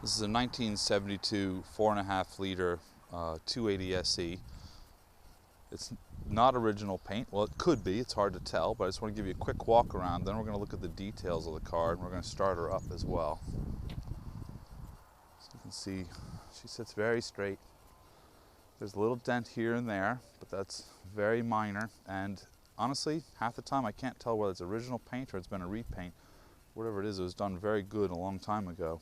This is a 1972 4.5 liter 280 SE. It's not original paint. Well, it could be. It's hard to tell, but I just want to give you a quick walk around. Then we're going to look at the details of the car, and we're going to start her up as well. So you can see she sits very straight. There's a little dent here and there, but that's very minor. And honestly, half the time I can't tell whether it's original paint or it's been a repaint. Whatever it was done very good a long time ago.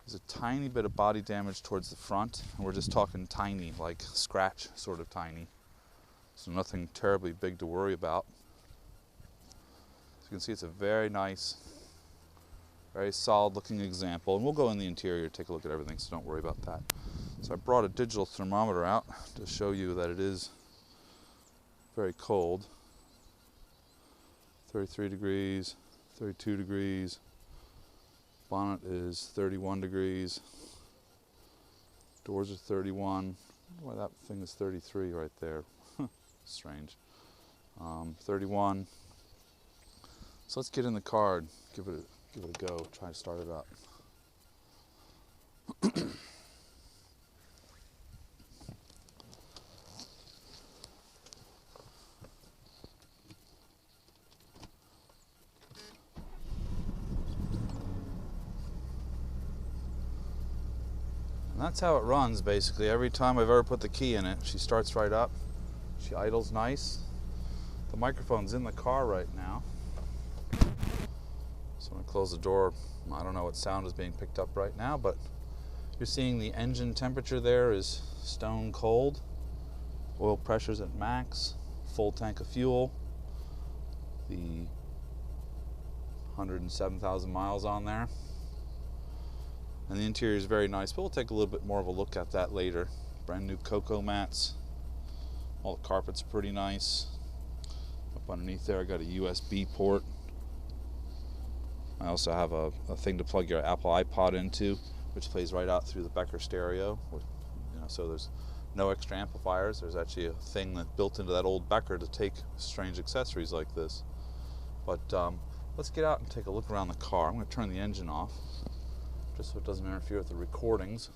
There's a tiny bit of body damage towards the front, and we're just talking tiny, like scratch sort of tiny. So nothing terribly big to worry about. So you can see it's a very nice, very solid looking example. And we'll go in the interior, take a look at everything, so don't worry about that. So I brought a digital thermometer out to show you that it is very cold. 33 degrees, 32 degrees. Bonnet is 31 degrees. Doors are 31. I wonder why that thing is 33 right there. Strange. 31. So let's get in the car and give it a go. Try to start it up. And that's how it runs basically. Every time I've ever put the key in it, she starts right up. She idles nice. The microphone's in the car right now. So I'm going to close the door. I don't know what sound is being picked up right now, but you're seeing the engine temperature there is stone cold. Oil pressure's at max. Full tank of fuel. The 107,000 miles on there. And the interior is very nice, but we'll take a little bit more of a look at that later. Brand new cocoa mats. All the carpet's pretty nice. Up underneath there I got a USB port. I also have a thing to plug your Apple iPod into, which plays right out through the Becker stereo. So there's no extra amplifiers. There's actually a thing that built into that old Becker to take strange accessories like this. But let's get out and take a look around the car. I'm going to turn the engine off, just so it doesn't interfere with the recordings.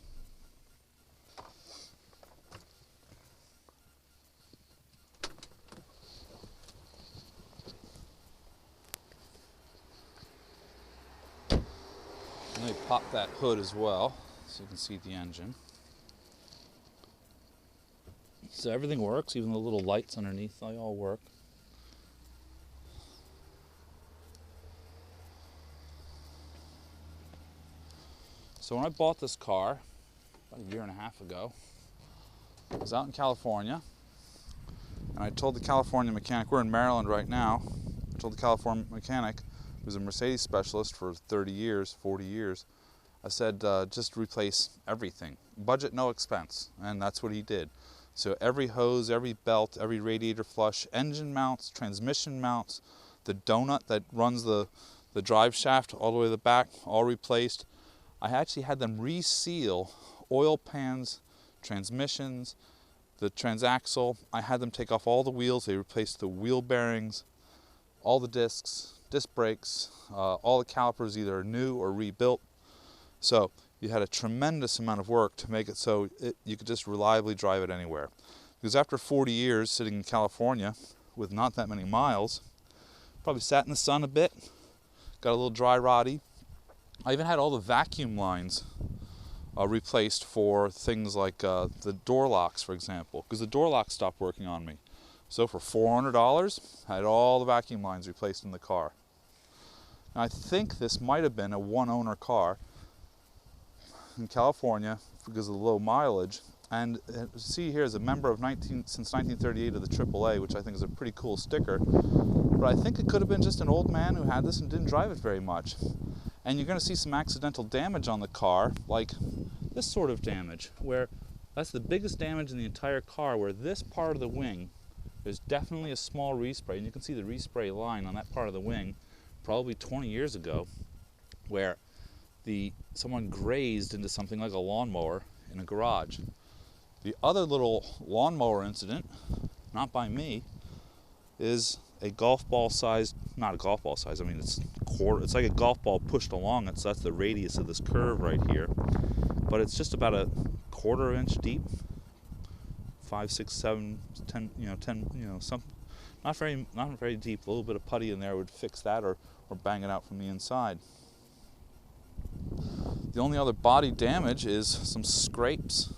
Let me pop that hood as well, so you can see the engine. So everything works, even the little lights underneath, they all work. So when I bought this car, about a year and a half ago, I was out in California, and I told the California mechanic, we're in Maryland right now, I told the California mechanic, who's a Mercedes specialist for 30 years, 40 years, I said, just replace everything. Budget, no expense. And that's what he did. So every hose, every belt, every radiator flush, engine mounts, transmission mounts, the donut that runs the drive shaft all the way to the back, all replaced. I actually had them reseal oil pans, transmissions, the transaxle. I had them take off all the wheels. They replaced the wheel bearings, all the discs, disc brakes, all the calipers either new or rebuilt. So you had a tremendous amount of work to make it so you could just reliably drive it anywhere. Because after 40 years sitting in California with not that many miles, probably sat in the sun a bit, got a little dry roddy. I even had all the vacuum lines replaced for things like the door locks, for example, because the door locks stopped working on me. So for $400, I had all the vacuum lines replaced in the car. Now I think this might have been a one-owner car in California because of the low mileage. And see here is a member of since 1938 of the AAA, which I think is a pretty cool sticker. But I think it could have been just an old man who had this and didn't drive it very much. And you're going to see some accidental damage on the car, like this sort of damage, where that's the biggest damage in the entire car, where this part of the wing, there's definitely a small respray, and you can see the respray line on that part of the wing, probably 20 years ago, where someone grazed into something like a lawnmower in a garage. The other little lawnmower incident, not by me, is a golf ball size, not a golf ball size, I mean it's like a golf ball pushed along it, so that's the radius of this curve right here. But it's just about a 1/4 inch deep, 5, 6, 7, 10, 10, some, not very deep. A little bit of putty in there would fix that, or bang it out from the inside. The only other body damage is some scrapes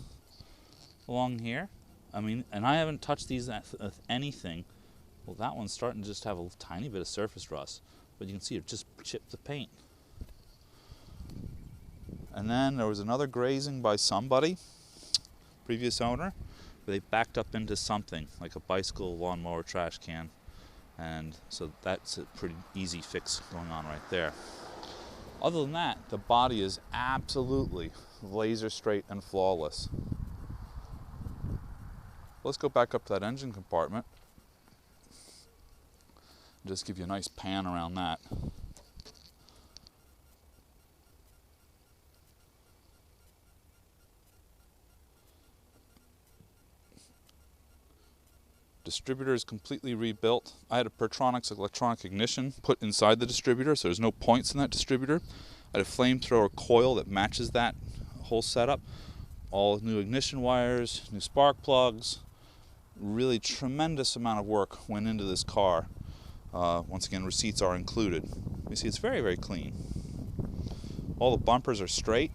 along here. I mean, and I haven't touched these with anything. Well, that one's starting to just have a tiny bit of surface rust, but you can see it just chipped the paint. And then there was another grazing by somebody, previous owner, where they backed up into something, like a bicycle, lawnmower, trash can. And so that's a pretty easy fix going on right there. Other than that, the body is absolutely laser straight and flawless. Let's go back up to that engine compartment. Just give you a nice pan around that. Distributor is completely rebuilt. I had a Pertronix electronic ignition put inside the distributor, so there's no points in that distributor. I had a flamethrower coil that matches that whole setup. All new ignition wires, new spark plugs. Really tremendous amount of work went into this car. Once again, receipts are included. You see, it's very, very clean. All the bumpers are straight.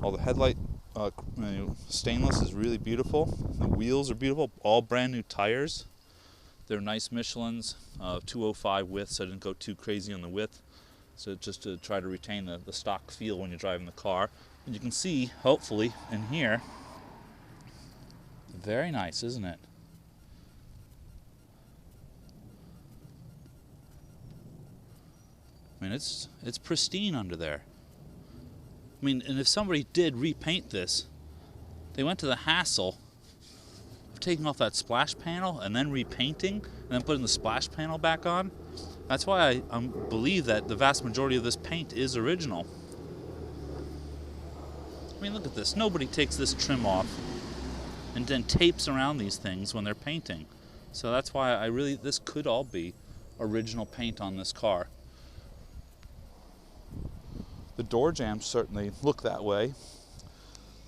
All the headlight stainless is really beautiful. The wheels are beautiful. All brand new tires. They're nice Michelins, 205 width, so I didn't go too crazy on the width. So just to try to retain the stock feel when you're driving the car. And you can see, hopefully, in here, very nice, isn't it? I mean, it's pristine under there. I mean, and if somebody did repaint this, they went to the hassle of taking off that splash panel and then repainting and then putting the splash panel back on. That's why I believe that the vast majority of this paint is original. I mean, look at this. Nobody takes this trim off and then tapes around these things when they're painting. So that's why this could all be original paint on this car. The door jambs certainly look that way.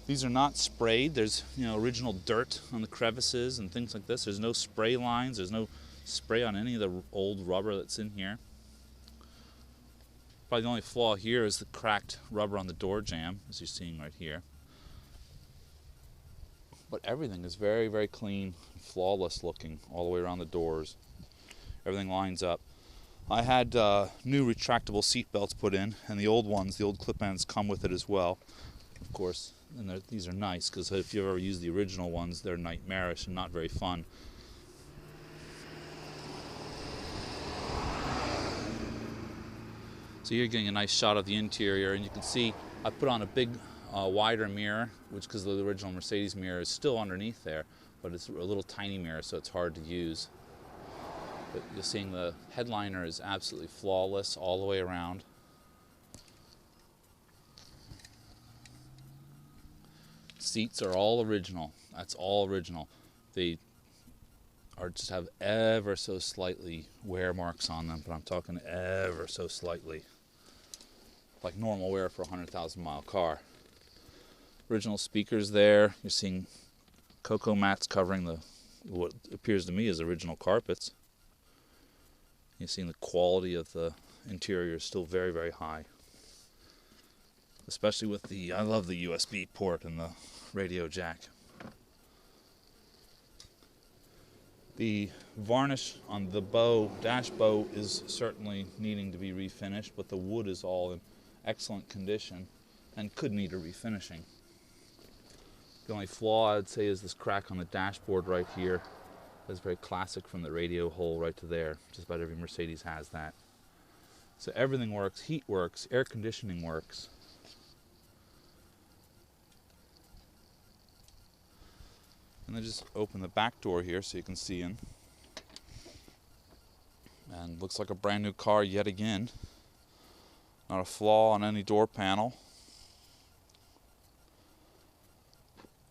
These are not sprayed. There's original dirt on the crevices and things like this. There's no spray lines. There's no spray on any of the old rubber that's in here. Probably the only flaw here is the cracked rubber on the door jamb, as you're seeing right here. But everything is very, very clean, flawless looking all the way around the doors. Everything lines up. I had new retractable seat belts put in, and the old ones, the old clip-ends, come with it as well. Of course, and these are nice, because if you've ever used the original ones, they're nightmarish and not very fun. So you're getting a nice shot of the interior, and you can see I put on a big wider mirror, which, because the original Mercedes mirror is still underneath there, but it's a little tiny mirror, so it's hard to use. But you're seeing the headliner is absolutely flawless all the way around. Seats are all original. That's all original. They just have ever so slightly wear marks on them, but I'm talking ever so slightly. Like normal wear for a 100,000 mile car. Original speakers there. You're seeing cocoa mats covering what appears to me as original carpets. You're seeing the quality of the interior is still very, very high. Especially with I love the USB port and the radio jack. The varnish on the dash bow is certainly needing to be refinished, but the wood is all in excellent condition and could need a refinishing. The only flaw I'd say is this crack on the dashboard right here. That's very classic from the radio hole right to there. Just about every Mercedes has that. So everything works, heat works, air conditioning works. And then just open the back door here so you can see in. And looks like a brand new car yet again. Not a flaw on any door panel.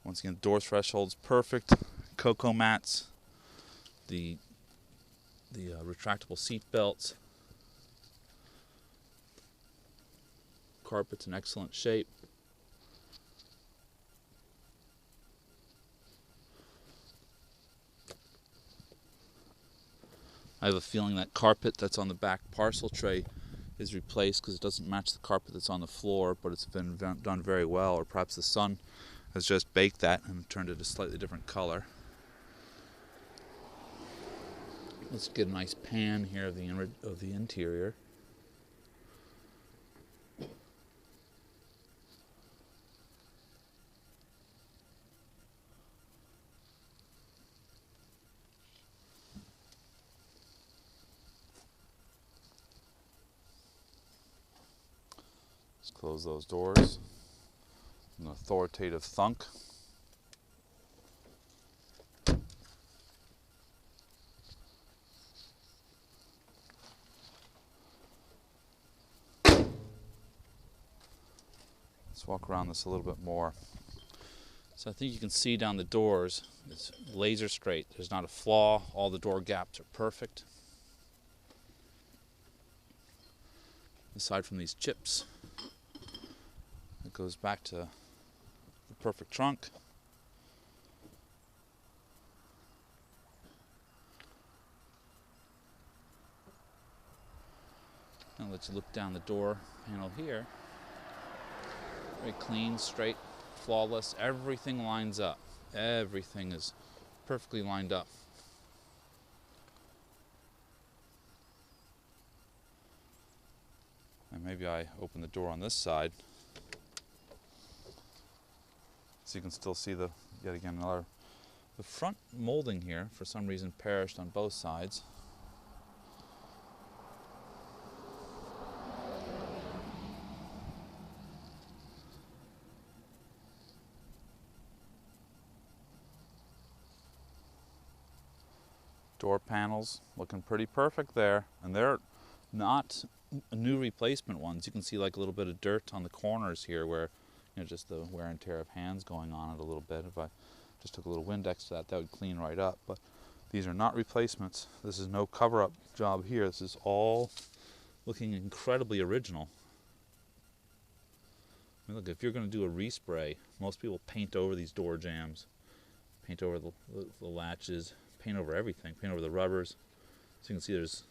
Once again, door threshold's perfect. Cocoa mats. The the retractable seat belts. Carpet's in excellent shape. I have a feeling that carpet that's on the back parcel tray is replaced because it doesn't match the carpet that's on the floor, but it's been done very well, or perhaps the sun has just baked that and turned it a slightly different color. Let's get a nice pan here of the interior. Let's close those doors. An authoritative thunk. Let's walk around this a little bit more. So I think you can see down the doors, it's laser straight. There's not a flaw. All the door gaps are perfect. Aside from these chips, it goes back to the perfect trunk. I'll let you look down the door panel here. Very clean, straight, flawless. Everything lines up. Everything is perfectly lined up. And maybe I open the door on this side so you can still see the, yet again, the front molding here for some reason perished on both sides. Door panels looking pretty perfect there, and they're not new replacement ones. You can see like a little bit of dirt on the corners here where, you know, just the wear and tear of hands going on it a little bit. If I just took a little Windex to that, that would clean right up. But these are not replacements. This is no cover-up job here. This is all looking incredibly original. I mean, look, if you're going to do a respray, most people paint over these door jambs, paint over the latches, paint over everything, paint over the rubbers. So you can see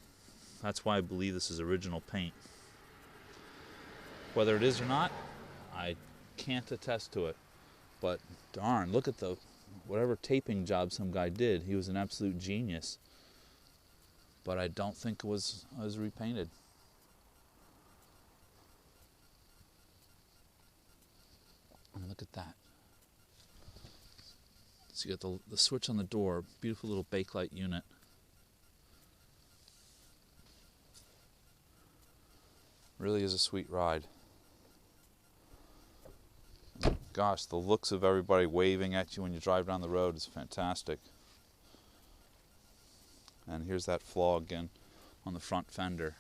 that's why I believe this is original paint. Whether it is or not, I can't attest to it. But darn, look at whatever taping job some guy did. He was an absolute genius. But I don't think it was repainted. And look at that. So you got the switch on the door, beautiful little bakelite unit. Really is a sweet ride. Gosh, the looks of everybody waving at you when you drive down the road is fantastic. And here's that flaw again on the front fender.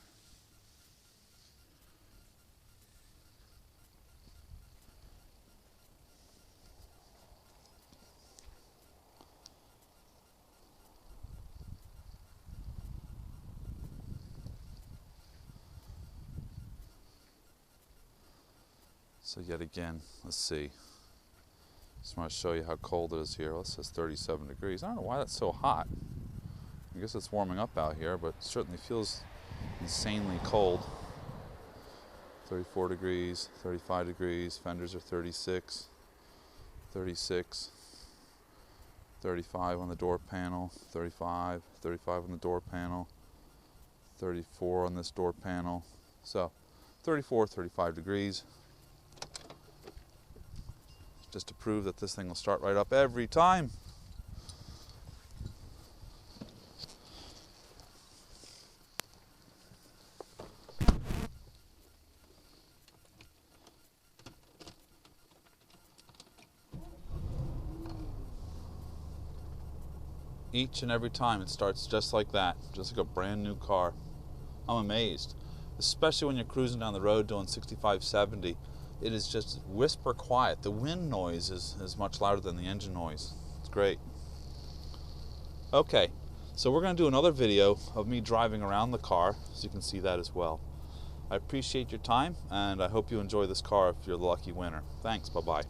So yet again, let's see. Just want to show you how cold it is here. Well, it says 37 degrees. I don't know why that's so hot. I guess it's warming up out here, but it certainly feels insanely cold. 34 degrees, 35 degrees, fenders are 36, 36, 35 on the door panel, 35, 35 on the door panel, 34 on this door panel. So 34, 35 degrees. Just to prove that this thing will start right up every time. Each and every time it starts just like that, just like a brand new car. I'm amazed, especially when you're cruising down the road doing 65, 70. It is just whisper quiet. The wind noise is much louder than the engine noise. It's great. Okay, So we're going to do another video of me driving around the car, so you can see that as well. I appreciate your time, and I hope you enjoy this car if you're the lucky winner. Thanks, bye-bye.